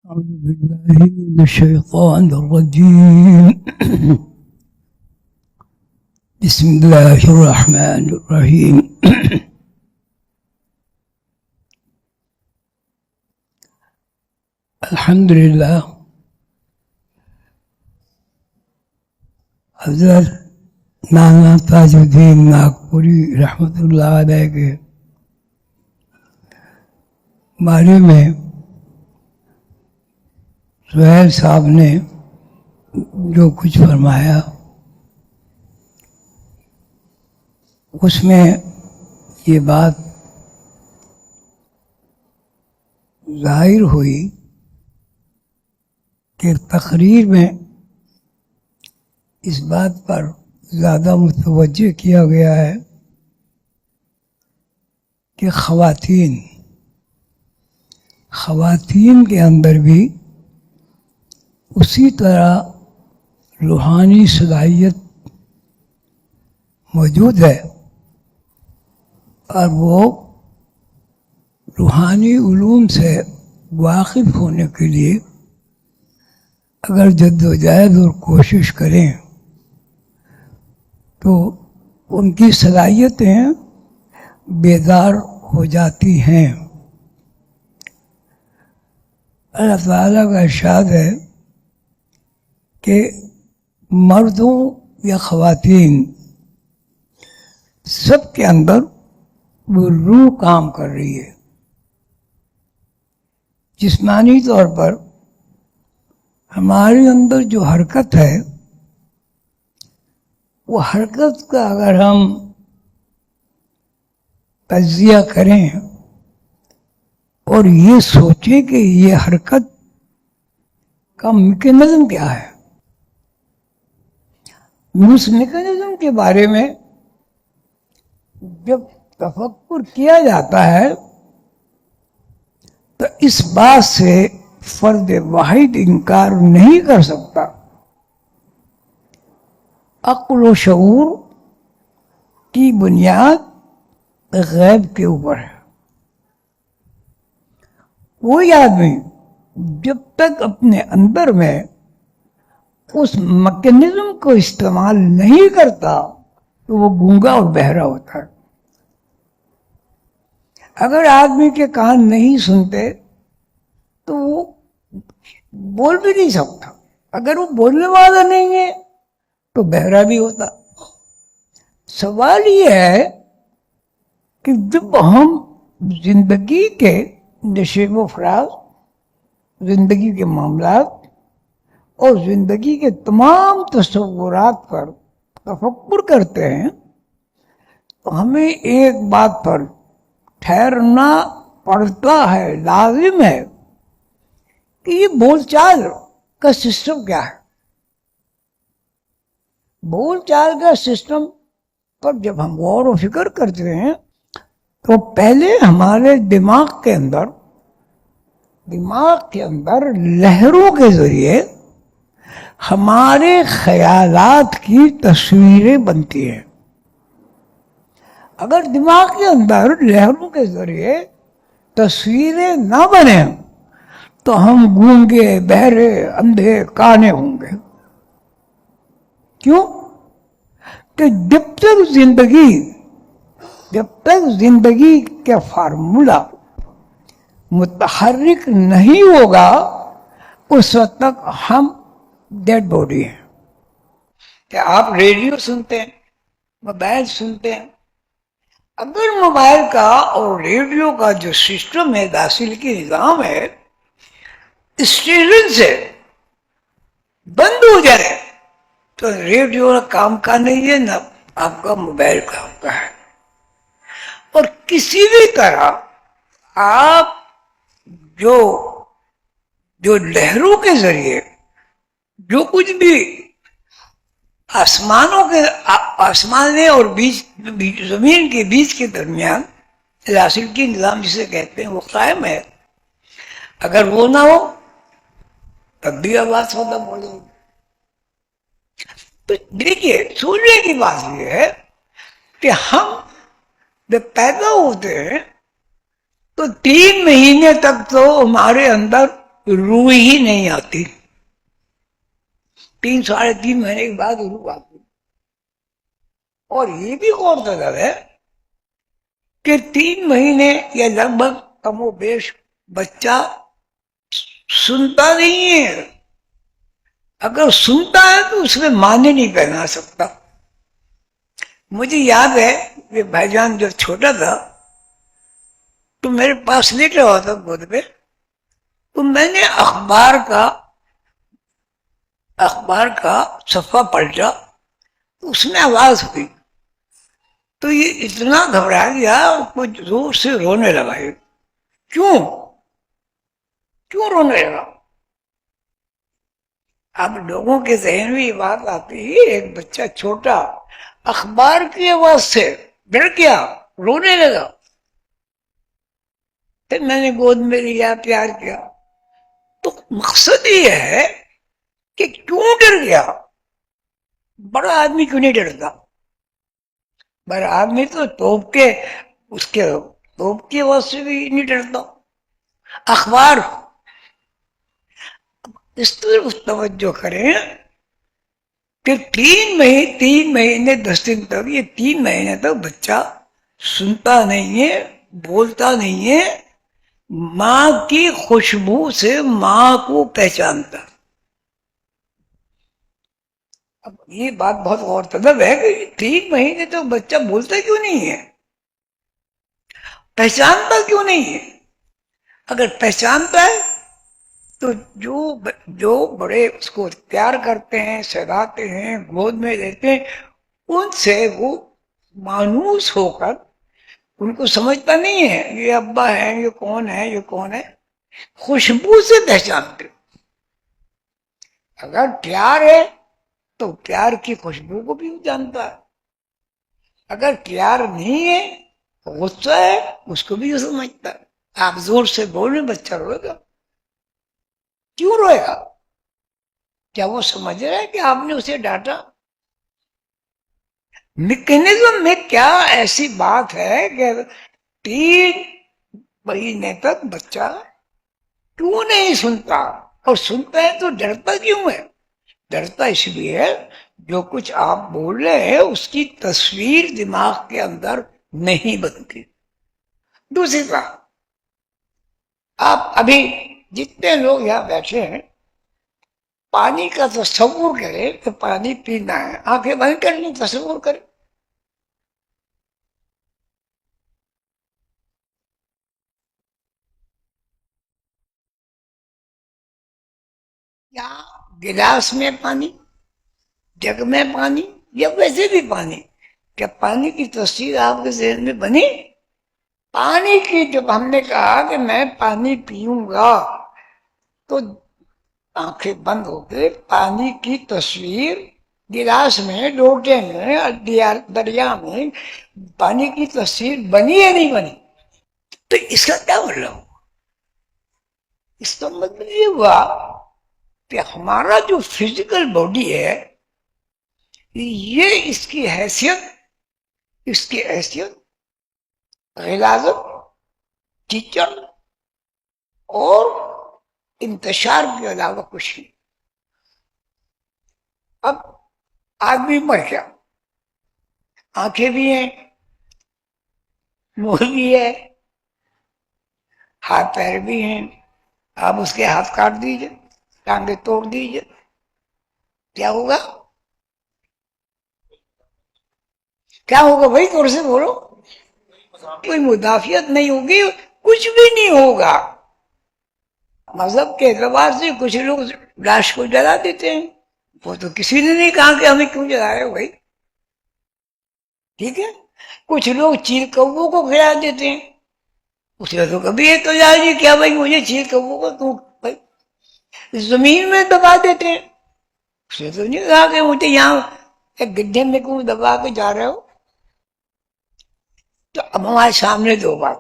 أعوذ بالله من الشيطان الرجيم بسم الله الرحمن الرحيم الحمد لله حضرت مولانا تاج الدین ناگپوری رحمۃ اللہ علیہ کے بارے میں سہیل صاحب نے جو کچھ فرمایا اس میں یہ بات ظاہر ہوئی کہ تقریر میں اس بات پر زیادہ متوجہ کیا گیا ہے کہ خواتین کے اندر بھی اسی طرح روحانی صلاحیت موجود ہے اور وہ روحانی علوم سے واقف ہونے کے لیے اگر جدوجہد اور کوشش کریں تو ان کی صلاحیتیں بیدار ہو جاتی ہیں۔ اللہ تعالیٰ کا ارشاد ہے کہ مردوں یا خواتین سب کے اندر وہ روح کام کر رہی ہے۔ جسمانی طور پر ہمارے اندر جو حرکت ہے وہ حرکت کا اگر ہم تجزیہ کریں اور یہ سوچیں کہ یہ حرکت کا میکینزم کیا ہے، اس میکینزم کے بارے میں جب تفکر کیا جاتا ہے تو اس بات سے فرد واحد انکار نہیں کر سکتا۔ عقل و شعور کی بنیاد غیب کے اوپر ہے۔ کوئی آدمی جب تک اپنے اندر میں اس میکینزم کو استعمال نہیں کرتا تو وہ گونگا اور بہرا ہوتا ہے۔ اگر آدمی کے کان نہیں سنتے تو وہ بول بھی نہیں سکتا، اگر وہ بولنے والا نہیں ہے تو بہرا بھی ہوتا۔ سوال یہ ہے کہ جب ہم زندگی کے نشیب و فراز، زندگی کے معاملات اور زندگی کے تمام تصورات پر تفکر کرتے ہیں تو ہمیں ایک بات پر ٹھہرنا پڑتا ہے، لازم ہے کہ یہ بول چال کا سسٹم کیا ہے۔ بول چال کا سسٹم پر جب ہم غور و فکر کرتے ہیں تو پہلے ہمارے دماغ کے اندر لہروں کے ذریعے ہمارے خیالات کی تصویریں بنتی ہیں۔ اگر دماغ کے اندر لہروں کے ذریعے تصویریں نہ بنیں تو ہم گونگے، بہرے، اندھے، کانے ہوں گے۔ کیوں؟ کہ جب تک زندگی کا فارمولہ متحرک نہیں ہوگا اس وقت تک ہم ڈیڈ باڈی ہیں۔ کہ آپ ریڈیو سنتے ہیں، موبائل سنتے ہیں، اگر موبائل کا اور ریڈیو کا جو سسٹم ہے، داخل کی نظام ہے، اسٹیشن سے بند ہو جائے تو ریڈیو کام کا نہیں ہے، نہ آپ کا موبائل کام کا ہے۔ اور کسی بھی طرح آپ جو لہروں کے ذریعے جو کچھ بھی آسمان اور زمین کے بیچ کے درمیان حاصل کی نظام جسے کہتے ہیں وہ قائم ہے، اگر وہ نہ ہو تب بھی آواز ختم ہو جائے گی۔ تو دیکھیے، سوچنے کی بات یہ ہے کہ ہم جب پیدا ہوتے ہیں تو 3 مہینے تک تو ہمارے اندر روح ہی نہیں آتی. 3 ساڑھے 3 مہینے کے بعد روح آتی. اور یہ بھی غور طلب ہے کہ 3 مہینے یا لگ بھگ کم و بیش بچہ سنتا نہیں ہے. اگر سنتا ہے تو اس میں معنی نہیں پہنا سکتا. مجھے یاد ہے کہ بھائی جان جب چھوٹا تھا تو میرے پاس لیٹا ہوا تھا گود پہ، تو میں نے اخبار کا صفحہ پلٹا تو اس میں آواز ہوئی، تو یہ اتنا گھبرا گیا کچھ زور سے رونے لگا. کیوں رونے لگا؟ اب لوگوں کے ذہن میں یہ بات آتی ہے، ایک بچہ چھوٹا اخبار کی آواز سے ڈر گیا، رونے لگا. پھر میں نے گود میں لیا، پیار کیا. تو مقصد یہ ہے کہ کیوں ڈر گیا؟ بڑا آدمی کیوں نہیں ڈرتا؟ بڑا آدمی تو توپ کی آواز سے بھی نہیں ڈرتا. اخبار اس طرح توجہ کریں کہ 3 مہینے 10 دن تک، یہ 3 مہینے تک بچہ سنتا نہیں ہے، بولتا نہیں ہے، ماں کی خوشبو سے ماں کو پہچانتا. اب یہ بات بہت غور طلب ہے کہ 3 مہینے تک بچہ بولتا کیوں نہیں ہے، پہچانتا کیوں نہیں ہے؟ اگر پہچانتا ہے تو جو بڑے اس کو پیار کرتے ہیں، سہلاتے ہیں، گود میں لیتے ہیں، ان سے وہ مانوس ہو کر ان کو سمجھتا نہیں ہے یہ ابا ہے، یہ کون ہے، یہ کون ہے. خوشبو سے پہچانتے. اگر پیار ہے تو پیار کی خوشبو کو بھی جانتا ہے. اگر پیار نہیں ہے، غصہ ہے، اس کو بھی سمجھتا ہے. آپ زور سے بولیں بچہ روئے گا. کیوں روئے گا؟ کیا وہ سمجھ رہا ہے کہ آپ نے اسے ڈانٹا؟ میکینزم میں کیا ایسی بات ہے کہ 3 مہینے تک بچہ کیوں نہیں سنتا؟ اور سنتا ہے تو ڈرتا کیوں ہے؟ ڈرتا اس لیے ہے جو کچھ آپ بول رہے ہیں اس کی تصویر دماغ کے اندر نہیں بنتی. دوسری بات، آپ ابھی جتنے لوگ یہاں بیٹھے ہیں پانی کا تصور کریں کہ پانی پینا ہے، آنکھیں بند کر لیں، تصور کریں. یا گلاس میں پانی، جگ میں پانی، یا ویسے بھی پانی، کیا پانی کی تصویر آپ کے ذہن میں بنی؟ پانی کی جب ہم نے کہا کہ میں پانی پیوں گا تو آنکھیں بند ہو کے پانی کی تصویر گلاس میں، لوٹے میں، دریا میں پانی کی تصویر بنی یا نہیں بنی؟ تو اس کا کیا مطلب؟ اس کا مطلب یہ ہوا کہ ہمارا جو فزیکل باڈی ہے یہ اس کی حیثیت غلاظت، کیچڑ اور انتشار کے علاوہ کچھ نہیں. اب آدمی مر گیا، آنکھیں بھی ہیں، منہ بھی ہے، ہاتھ پیر بھی ہیں. آپ اس کے ہاتھ کاٹ دیجئے، ٹانگیں توڑ دیجئے، کیا ہوگا؟ کیا ہوگا بھائی؟ طور سے بولو. کوئی مدافعت نہیں ہوگی، کچھ بھی نہیں ہوگا. مذہب کے اعتبار سے کچھ لوگ لاش کو جلا دیتے ہیں، وہ تو کسی نے نہیں کہا کہ ہمیں کیوں جلا رہے ہو بھائی، ٹھیک ہے. کچھ لوگ چیل کووں کو کھلا دیتے ہیں، اس میں تو کبھی یہ تو نہیں کیا بھائی مجھے چیل کووں کو تو بھائی زمین میں دبا دیتے ہیں، اس نے تو نہیں کہا کہ مجھے یہاں ایک گڈھے میں کیوں دبا کے جا رہے ہو. تو اب ہمارے سامنے 2 بات.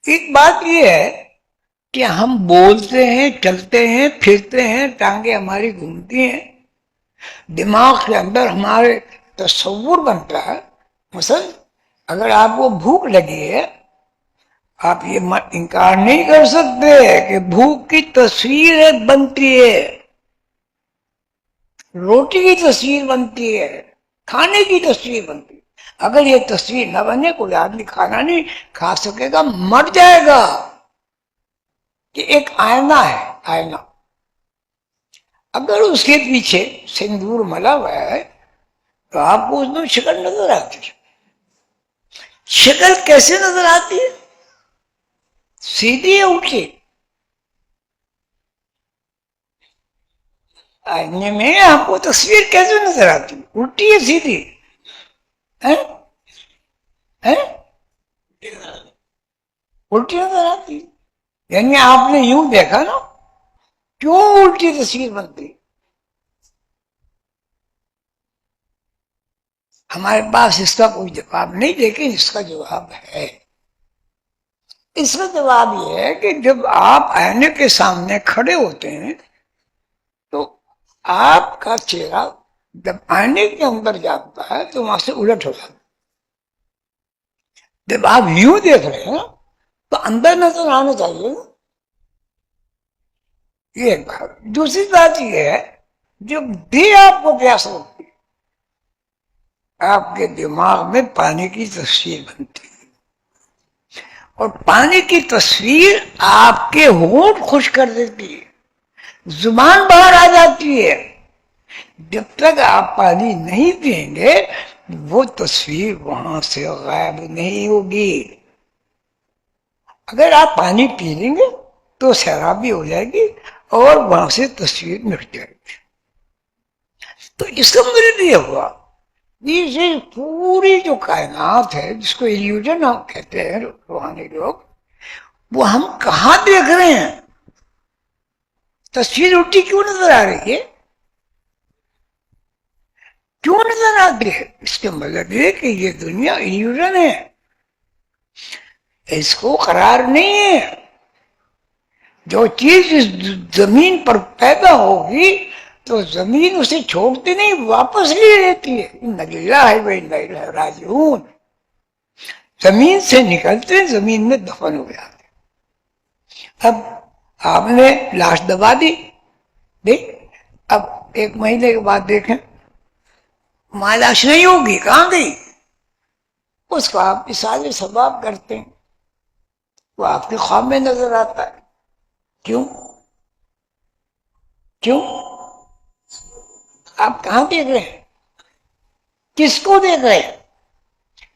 ایک بات یہ ہے کہ ہم بولتے ہیں، چلتے ہیں، پھرتے ہیں، ٹانگیں ہماری گھومتی ہیں، دماغ کے اندر ہمارے تصور بنتا ہے. مثلا اگر آپ کو بھوک لگی ہے، آپ یہ انکار نہیں کر سکتے کہ بھوک کی تصویر ایک بنتی ہے، روٹی کی تصویر بنتی ہے، کھانے کی تصویر بنتی ہے. اگر یہ تصویر نہ بنے کوئی آدمی کھانا نہیں کھا سکے گا، مر جائے گا. کہ ایک آئینہ ہے، آئینہ اگر اس کے پیچھے سندور ملا ہوا ہے تو آپ کو اس میں شکل نظر آتی ہے. شکل کیسے نظر آتی ہے؟ سیدھی ہے الٹی؟ آئینے میں آپ کو تصویر کیسے نظر آتی ہے؟ الٹی ہے سیدھی؟ الٹی نظر آتی ہے. یعنی آپ نے یوں دیکھا نا، کیوں الٹی تصویر بنتی؟ ہمارے پاس اس کا کوئی جواب نہیں، لیکن اس کا جواب ہے. اس کا جواب یہ ہے کہ جب آپ آئینے کے سامنے کھڑے ہوتے ہیں تو آپ کا چہرہ جب آئینے کے اندر جاتا ہے تو وہاں سے الٹ ہو جاتا ہے. جب آپ یوں دیکھ رہے ہیں تو اندر نظر آنا چاہیے. یہ ایک بات. دوسری بات یہ ہے، جب بھی آپ کو پیاس لگتی ہے آپ کے دماغ میں پانی کی تصویر بنتی ہے، اور پانی کی تصویر آپ کے ہونٹ خشک کر دیتی ہے، زبان باہر آ جاتی ہے. جب تک آپ پانی نہیں پئیں گے وہ تصویر وہاں سے غائب نہیں ہوگی. اگر آپ پانی پی لیں گے تو سیرابی ہو جائے گی اور وہاں سے تصویر مٹ جائے گی. تو اس کا مطلب یہ ہوا یہ پوری جو کائنات ہے جس کو ایلیوژن ہم کہتے ہیں روحانی لوگ، وہ ہم کہاں دیکھ رہے ہیں؟ تصویر الٹی کیوں نظر آ رہی ہے؟ کیوں نظر آتی ہے؟ اس کے مطلب یہ کہ یہ دنیا ایلیوژن ہے، اس کو قرار نہیں ہے. جو چیز اس زمین پر پیدا ہوگی تو زمین اسے چھوڑتی نہیں، واپس لے لیتی ہے. ان للہ و انا الیہ راجعون. زمین سے نکلتے زمین میں دفن ہو جاتے. اب آپ نے لاش دبا دی، دیکھ اب ایک مہینے کے بعد دیکھیں ماں لاش نہیں ہوگی، کہاں گئی؟ اس کو آپ اثار ثواب کرتے ہیں، وہ آپ کے خواب میں نظر آتا ہے. کیوں؟ کیوں؟ آپ کہاں دیکھ رہے ہیں؟ کس کو دیکھ رہے ہیں؟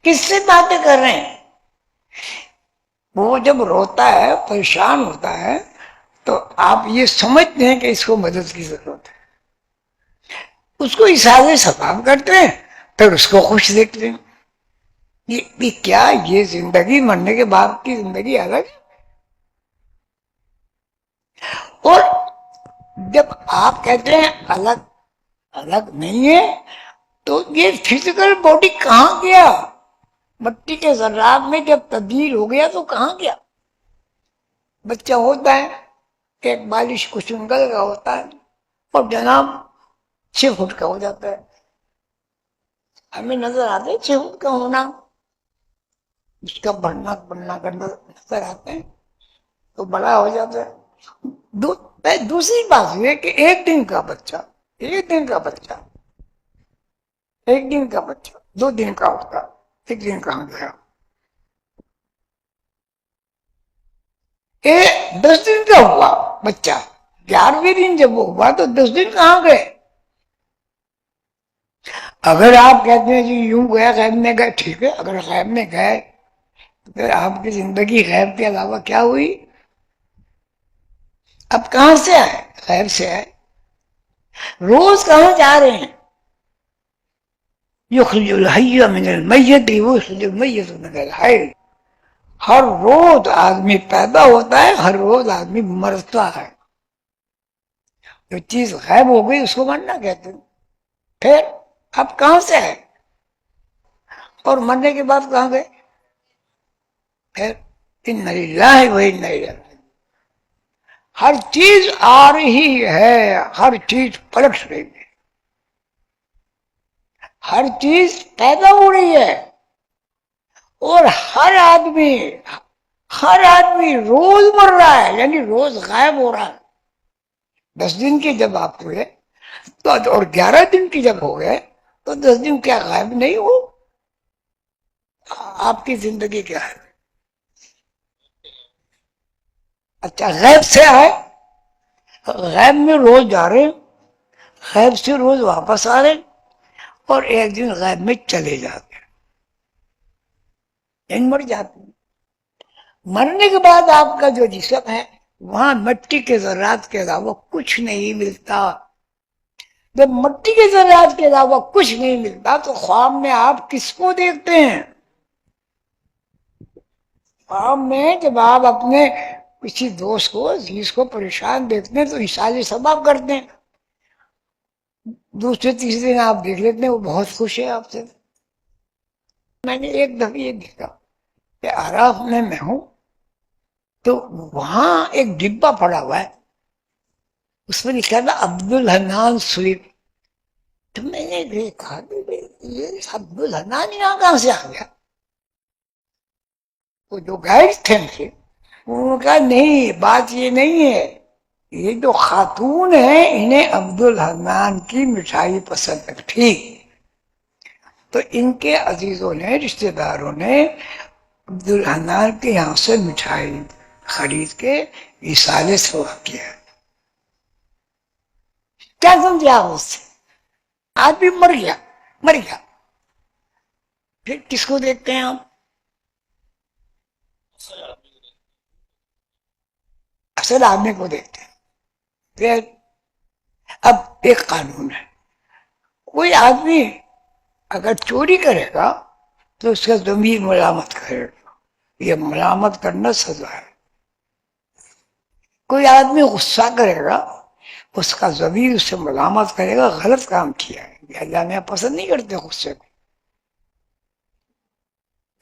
کس سے باتیں کر رہے ہیں؟ وہ جب روتا ہے پریشان ہوتا ہے تو آپ یہ سمجھتے ہیں کہ اس کو مدد کی ضرورت ہے، اس کو اثار ثواب کرتے ہیں، پھر اس کو خوش دیکھتے ہیں. یہ کیا یہ زندگی مرنے کے بعد کی زندگی الگ ہے؟ اور جب آپ کہتے ہیں الگ الگ نہیں ہے تو یہ فزیکل باڈی کہاں گیا؟ مٹی کے ذرات میں جب تبدیل ہو گیا تو کہاں گیا؟ بچہ ہوتا ہے ایک بالش کچنگل کا ہوتا ہے اور جناب 6 فٹ کا ہو جاتا ہے. ہمیں نظر آتا ہے 6 فٹ کا ہونا، اس کا بڑھنا کرنا نظر آتے ہیں تو بڑا ہو جاتا ہے. دوسری بات یہ کہ ایک دن کا بچہ 2 دن کا ہوتا، 1 دن کہاں گیا؟ 10 دن کا ہوا بچہ، 11ویں دن جب وہ ہوا تو 10 دن کہاں گئے؟ اگر آپ کہتے ہیں جی یوں گیا غیب میں گئے، ٹھیک ہے، اگر غیب میں گئے تو پھر آپ کی زندگی غیب کے علاوہ کیا ہوئی؟ اب کہاں سے آئے؟ غیب سے آئے. روز کہاں جا رہے ہیں؟ یخرج الحی من المیت ویخرج المیت من الحی. ہر روز آدمی پیدا ہوتا ہے، ہر روز آدمی مرتا ہے. جو چیز غائب ہو گئی اس کو مرنا کہتے ہیں. پھر اب کہاں سے آئے اور مرنے کے بعد کہاں گئے؟ پھر انا للہ و انا الیہ راجعون. ہر چیز آ رہی ہے، ہر چیز پلٹ رہی ہے، ہر چیز پیدا ہو رہی ہے، اور ہر آدمی ہر آدمی روز مر رہا ہے، یعنی روز غائب ہو رہا ہے. 10 دن کے جب آپ ہوئے تو اور 11 دن کی جب ہو گئے تو 10 دن کیا غائب نہیں ہو؟ آپ کی زندگی کیا ہے؟ اچھا غیب سے آئے، غیب میں روز جا رہے، غیب سے روز واپس آ رہے، اور ایک دن غیب میں چلے جاتے ہیں، مر جاتے ہیں. مرنے کے بعد آپ کا جو جسم ہے وہاں مٹی کے ذرات کے علاوہ کچھ نہیں ملتا. جب مٹی کے ذرات کے علاوہ کچھ نہیں ملتا تو خواب میں آپ کس کو دیکھتے ہیں؟ خواب میں جب آپ اپنے کسی دوست کو عزیز کو پریشان دیکھتے ہیں تو اشارے سباب کرتے ہیں. دوسرے تیسرے دن آپ دیکھ لیتے ہیں وہ بہت خوش ہے آپ سے. میں نے ایک دفعہ یہ دیکھا کہ عراف میں ہوں تو وہاں ایک ڈبہ پڑا ہوا ہے، اس میں لکھا تھا عبد الحنان سویپ. تو میں نے دیکھا یہ عبد الحنان یہاں کہاں سے آ گیا؟ وہ جو گائیڈ تھے انہوں نے کہا نہیں، بات یہ نہیں ہے، یہ جو خاتون ہیں انہیں عبد الحنان کی مٹھائی پسند ہے. ٹھیک، تو ان کے عزیزوں نے، رشتہ داروں نے عبد الحنان کے یہاں سے مٹھائی خرید کے ایصال ثواب کیا. کیا سمجھے آپ اس سے؟ آدمی مر گیا، مر گیا، پھر کس کو دیکھتے ہیں آپ؟ اصل آدمی کو دیکھتے ہیں. پھر اب ایک قانون ہے، کوئی آدمی اگر چوری کرے گا تو اس کا ضمیر ملامت کرے گا، یہ ملامت کرنا سزا ہے. کوئی آدمی غصہ کرے گا اس کا ضمیر اس سے ملامت کرے گا، غلط کام کیا ہے. یہ اللہ نے پسند نہیں کرتے غصے کو.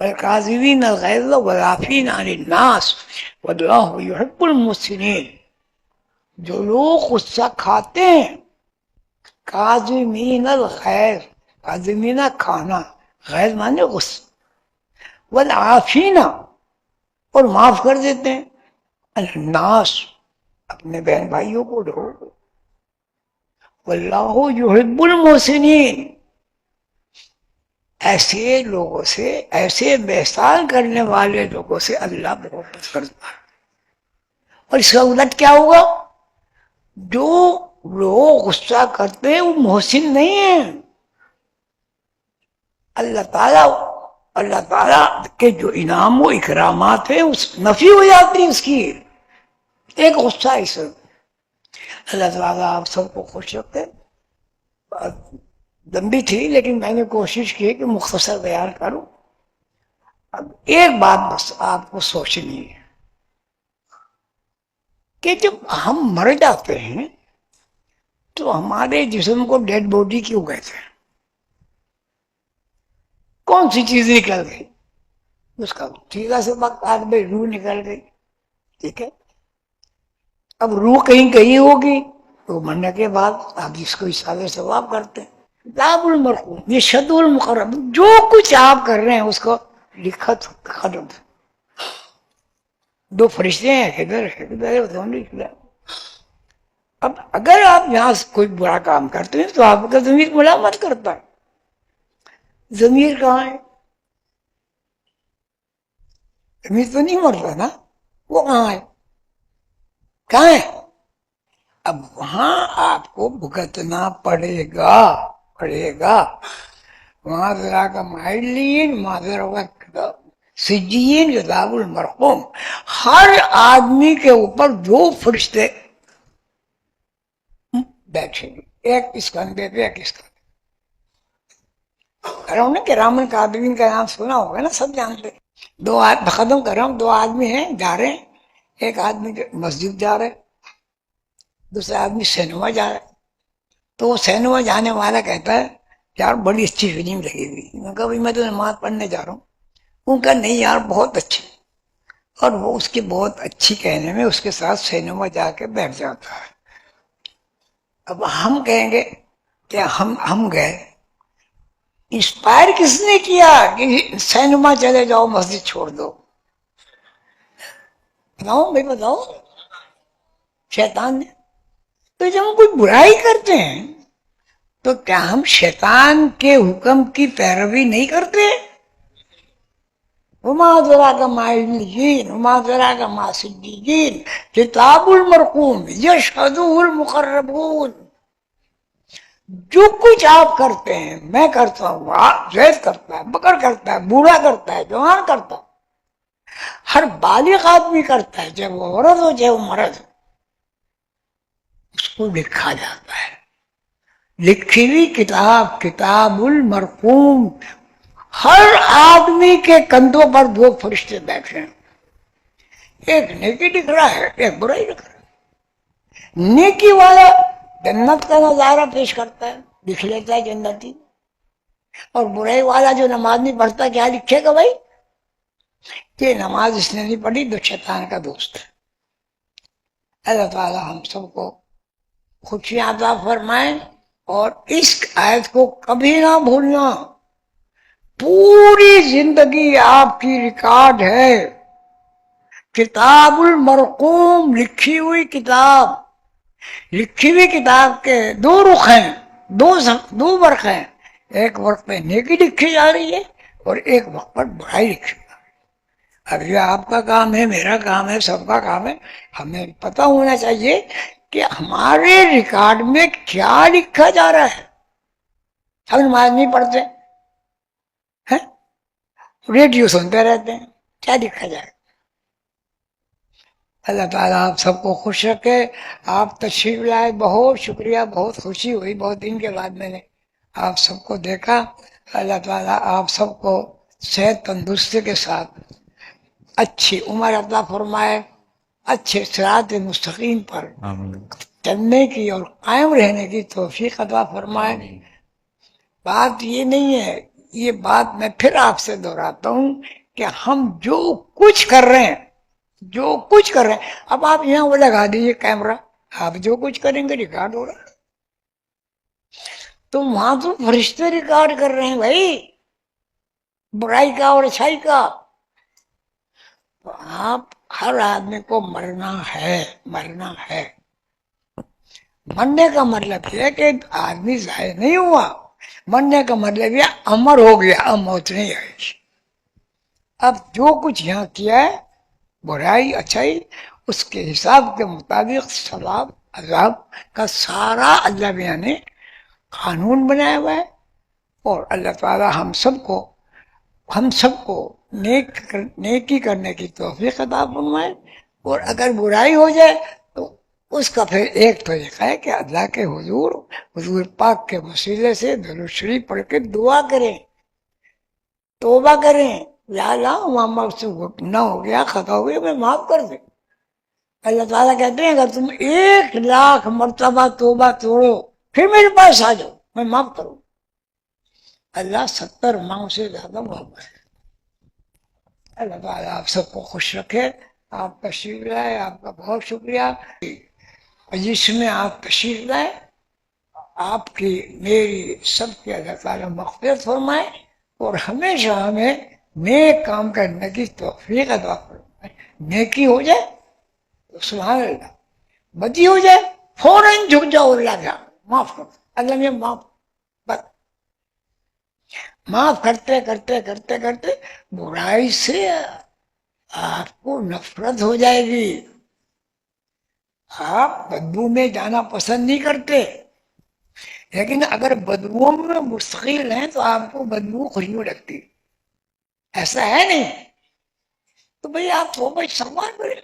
والکاظمین الغیظ والعافین عن الناس واللہ یحب المحسنین. جو لوگ غصہ کھاتے ہیں، کاظمین الغیظ، کاظمین کھانا، غیظ مانے غصہ، والعافین اور معاف کر دیتے ہیں، الناس اپنے بہن بھائیوں کو دو، واللہ یحب المحسنین. ایسے لوگوں سے، ایسے احسان کرنے والے لوگوں سے اللہ محبت کرتا ہے. اور اس کا الٹ کیا ہوگا؟ جو لوگ غصہ کرتے ہیں وہ محسن نہیں ہیں. اللہ تعالیٰ کے جو انعام و اکرامات ہیں اس نفی ہو جاتی ہے اس کی. ایک غصہ اس اللہ تعالیٰ آپ سب کو خوش رکھتے. لمبی تھی لیکن میں نے کوشش کی کہ مختصر بیان کروں. اب ایک بات بس آپ کو سوچنی ہے کہ جب ہم مر جاتے ہیں تو ہمارے جسم کو ڈیڈ باڈی کیوں کہتے ہیں؟ کون سی چیز نکل گئی؟ اس کا ٹھیکا سے وقت آج بھائی روح نکل گئی. ٹھیک ہے، اب روح کہیں گئی ہوگی تو مرنے کے بعد آپ جس کو اشارے ثواب کرتے ہیں. لاب المرحوم، یہ شد المقرب، جو کچھ آپ کر رہے ہیں اس کو لکھت ختم. دو فرشتے ہیں ادھر. اب اگر آپ یہاں سے کوئی برا کام کرتے ہیں تو آپ کا ضمیر ملامت کرتا ہے. ضمیر کہاں ہے؟ ضمیر تو نہیں مرتا نا، وہ کہاں ہے؟ کہاں ہے؟ اب وہاں آپ کو بھگتنا پڑے گا، پڑے گا. وہاں ذرا کا مائلین معذر وقت سجین کتاب المرحوم. ہر آدمی کے اوپر دو فرشتے بیٹھے گے، ایک اس کندھے پہ ایک اس کندھے. کہہ رہا ہوں نا کہ رامن کاتبین کا نام سنا ہوگا نا، سب جانتے. دو ختم کر رہا ہوں، دو آدمی ہیں جا رہے ہیں، ایک آدمی مسجد جا رہے، دوسرا آدمی سینما جا رہا ہے. تو وہ سینما جانے والا کہتا ہے یار بڑی اچھی فلم لگی ہوئی. میں کہا بھائی میں تو نماز پڑھنے جا رہا ہوں. وہ کہا نہیں یار بہت اچھی. اور وہ اس کی بہت اچھی کہنے میں اس کے ساتھ سینما جا کے بیٹھ جاتا ہے. اب ہم کہیں گے کہ ہم گئے، انسپائر کس نے کیا کہ سینما چلے جاؤ مسجد چھوڑ دو؟ بتاؤ بھائی بتاؤ، شیطان نے. تو جب ہم کوئی برائی کرتے ہیں تو کیا ہم شیطان کے حکم کی پیروی نہیں کرتے؟ وما ادراک ما علیین وما ادراک ما سجین کتاب المرقوم یشہدہ المقربون. جو کچھ آپ کرتے ہیں، میں کرتا ہوں، زید کرتا ہے، بکر کرتا ہے، بوڑھا کرتا ہے، جوان کرتا ہے، ہر بالغ آدمی کرتا ہے، چاہے وہ عورت ہو چاہے وہ مرد ہو، اس کو لکھا جاتا ہے. لکھی ہوئی کتاب، کتاب المرقوم. ہر آدمی کے کندھوں پر دو فرشتے بیٹھے ہیں، ایک نیکی لکھ رہا ہے، ایک برائی لکھ رہا ہے. نیکی والا جنت کا نظارہ پیش کرتا ہے، لکھ لیتا ہے جنتی. اور برائی والا جو نماز نہیں پڑھتا کیا لکھے گا بھائی؟ کہ نماز اس نے نہیں پڑھی تو شیطان کا دوست ہے. اللہ تعالی ہم سب کو خوشیاں عطا فرمائیں، اور اس آیت کو کبھی نہ بھولنا. پوری زندگی آپ کی ریکارڈ ہے. کتاب المرقوم، لکھی ہوئی کتاب. لکھی ہوئی کتاب کے دو رخ ہیں، دو ورق ہیں. ایک ورق پہ نیکی لکھی جا رہی ہے اور ایک ورق پر برائی لکھی جا رہی ہے. اب یہ آپ کا کام ہے، میرا کام ہے، سب کا کام ہے. ہمیں پتہ ہونا چاہیے کہ ہمارے ریکارڈ میں کیا لکھا جا رہا ہے. ہم نماز نہیں پڑھتے ہیں، ریڈیو سنتے رہتے ہیں، کیا لکھا جائے؟ اللہ تعالیٰ آپ سب کو خوش رکھے. آپ تشریف لائے، بہت شکریہ، بہت خوشی ہوئی. بہت دن کے بعد میں نے آپ سب کو دیکھا. اللہ تعالیٰ آپ سب کو صحت تندرستی کے ساتھ اچھی عمر عطا فرمائے، اچھے صراط مستقیم پر چلنے کی اور قائم رہنے کی توفیق عطا فرمائے. بات یہ نہیں ہے، یہ بات میں پھر آپ سے دہراتا ہوں کہ ہم جو کچھ کر رہے ہیں، جو کچھ کر رہے ہیں، اب آپ یہاں وہ لگا دیجیے کیمرہ، آپ جو کچھ کریں گے ریکارڈ ہو رہا ہے. تو وہاں تو فرشتے ریکارڈ کر رہے ہیں بھائی، برائی کا اور اچھائی کا. تو آپ ہر آدمی کو مرنا ہے، مرنا ہے. مرنے کا مطلب یہ کہ آدمی ضائع نہیں ہوا، مرنے کا مطلب یہ امر ہو گیا، اب موت نہیں آئے گی. اب جو کچھ یہاں کیا ہے، برائی اچھائی، اس کے حساب کے مطابق ثواب عذاب کا سارا اللہ میاں نے قانون بنایا ہوا ہے. اور اللہ تعالی ہم سب کو نیکی کرنے کی توفیق عطا فرمائے. اور اگر برائی ہو جائے تو اس کا پھر ایک طریقہ ہے کہ اللہ کے حضور پاک کے وسیلے سے درود شریف پڑھ کے دعا کریں، توبہ کریں، یا اللہ وہاں سے نہ ہو گیا، خطا ہو گیا، میں معاف کر دیں. اللہ تعالیٰ کہتے ہیں اگر تم 1,00,000 مرتبہ توبہ توڑو پھر میرے پاس آ جاؤ، میں معاف کروں. اللہ 70 ماہ سے زیادہ معاف ہے. اللہ تعالیٰ آپ سب کو خوش رکھے. آپ تشریف لائے، آپ کا بہت شکریہ. جس میں آپ تشریف لائے، آپ کی میری سب کی اللہ تعالیٰ مغفرت فرمائے اور ہمیشہ ہمیں نیک کام کرنے کی توفیق عطا فرمائے. نیکی ہو جائے تو سبحان اللہ، بدی ہو جائے فوراً جھک جاؤ، اللہ کا معاف کر. اللہ نے معاف کرتے کرتے کرتے کرتے برائی سے آپ کو نفرت ہو جائے گی. آپ بدبو میں جانا پسند نہیں کرتے، لیکن اگر بدبو میں مستقل ہیں تو آپ کو بدبو خوشبو لگتی. ایسا ہے نہیں؟ تو بھئی آپ توبہ استغفار کریں،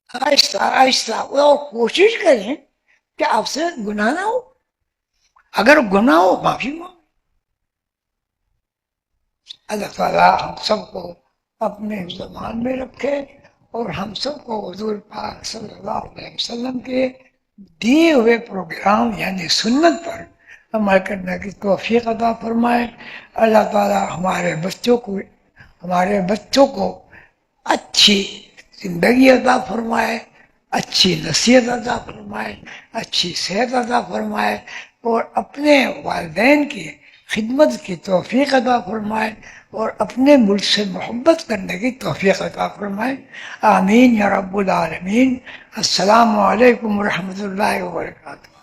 آہستہ آہستہ، اور کوشش کریں کہ آپ سے گناہ نہ ہو. اگر گناہ ہو معافی مانگو. اللہ تعالیٰ ہم سب کو اپنے زمان میں رکھے اور ہم سب کو حضور پاک صلی اللہ علیہ وسلم کے دیے ہوئے پروگرام یعنی سنت پر عمل کرنے کی توفیق عطا فرمائے. اللہ تعالیٰ ہمارے بچوں کو اچھی زندگی عطا فرمائے، اچھی نصیحت عطا فرمائے، اچھی صحت عطا فرمائے اور اپنے والدین کی خدمت کی توفیق عطا فرمائے اور اپنے ملک سے محبت کرنے کی توفیق عطا فرمائے. آمین یا رب العالمین. السلام علیکم ورحمۃ اللہ وبرکاتہ.